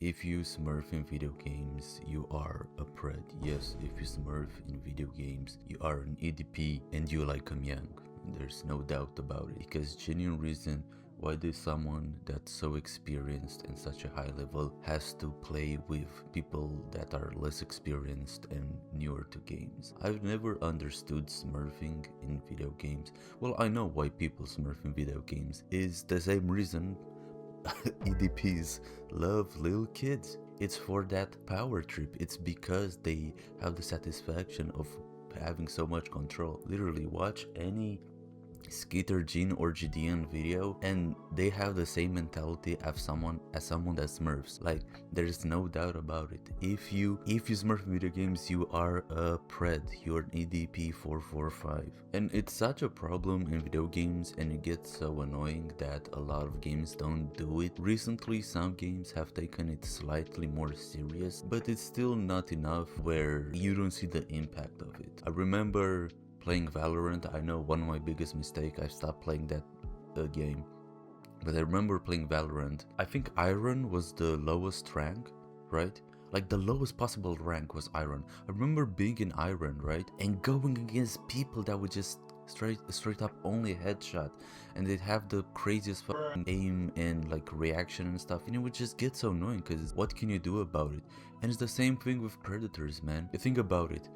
If you smurf in video games, you are a PRED. Yes, if you smurf in video games, you are an EDP and you like them young. There's no doubt about it. Because genuine reason why does someone that's so experienced and such a high level has to play with people that are less experienced and newer to games? I've never understood smurfing in video games. Well, I know why people smurf in video games. Is the same reason EDPs love little kids. It's for that power trip. It's because they have the satisfaction of having so much control. Literally, watch any Skeeter, Jean, or GDN video and they have the same mentality as someone that smurfs. Like, there's no doubt about it. If you smurf video games, you are a PRED, you're an EDP 445. And it's such a problem in video games, and it gets so annoying that a lot of games don't do it. Recently, some games have taken it slightly more serious, but it's still not enough where you don't see the impact of it. I remember playing Valorant. I know one of my biggest mistakes, I stopped playing that game. But I remember playing Valorant. I think Iron was the lowest rank, right? Like the lowest possible rank was Iron. I remember being in Iron, right? And going against people that would just straight up only headshot, and they'd have the craziest fucking aim and like reaction and stuff, and it would just get so annoying because what can you do about it? And it's the same thing with Predators, man. You think about it.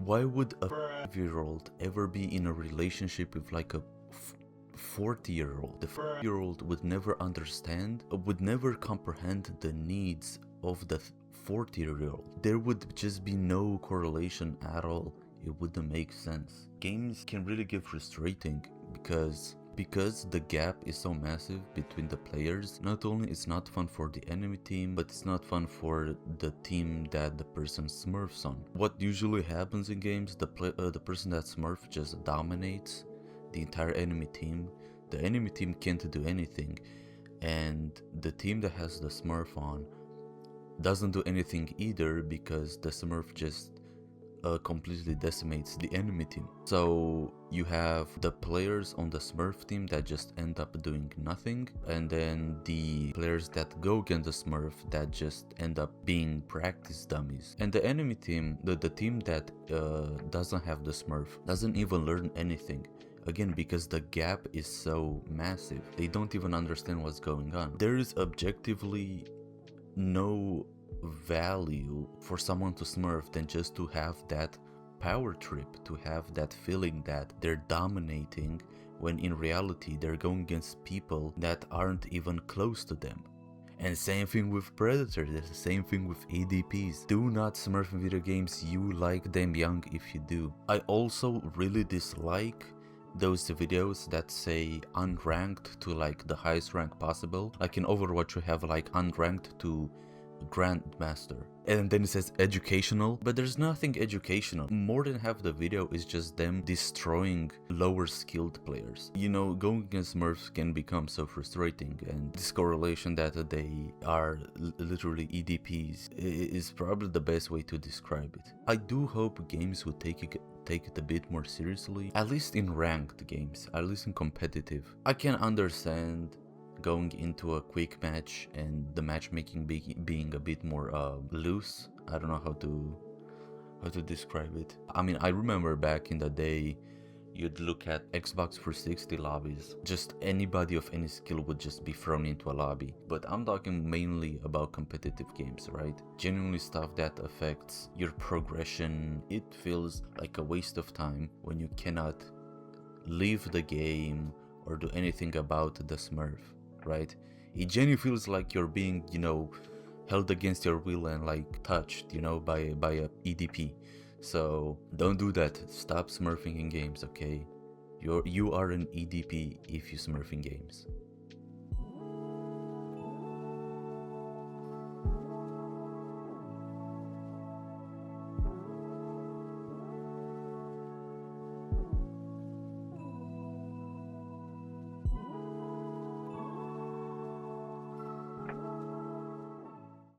Why would a 5-year-old ever be in a relationship with like a 40-year-old? The 5-year-old would never understand, would never comprehend the needs of the 40-year-old. There would just be no correlation at all. It wouldn't make sense. Games can really get frustrating because the gap is so massive between the players. Not only it's not fun for the enemy team, but it's not fun for the team that the person smurfs on. What usually happens in games, the person that smurf just dominates the entire enemy team. The enemy team can't do anything, and the team that has the smurf on doesn't do anything either because the smurf just completely decimates the enemy team. So you have the players on the smurf team that just end up doing nothing, and then the players that go against the smurf that just end up being practice dummies. And the enemy team, the team that doesn't have the smurf, doesn't even learn anything. Again, because the gap is so massive, they don't even understand what's going on. There is objectively no value for someone to smurf than just to have that power trip, to have that feeling that they're dominating when in reality they're going against people that aren't even close to them. And same thing with Predators, the same thing with EDPs. Do not smurf in video games, you like them young if you do. I also really dislike those videos that say unranked to like the highest rank possible. Like in Overwatch you have like unranked to Grandmaster, and then it says educational, but there's nothing educational. More than half the video is just them destroying lower skilled players. You know, going against smurfs can become so frustrating, and this correlation that they are literally EDPs is probably the best way to describe it. I do hope games would take it a bit more seriously, at least in ranked games, at least in competitive. I can understand going into a quick match and the matchmaking being a bit more loose. I don't know how to describe it. I mean, I remember back in the day, you'd look at Xbox 360 lobbies, just anybody of any skill would just be thrown into a lobby. But I'm talking mainly about competitive games, right? Genuinely stuff that affects your progression. It feels like a waste of time when you cannot leave the game or do anything about the smurf, right? It genuinely feels like you're being, you know, held against your will and like touched, you know, by a EDP. So don't do that. Stop smurfing in games, okay? You are an EDP if you smurf in games.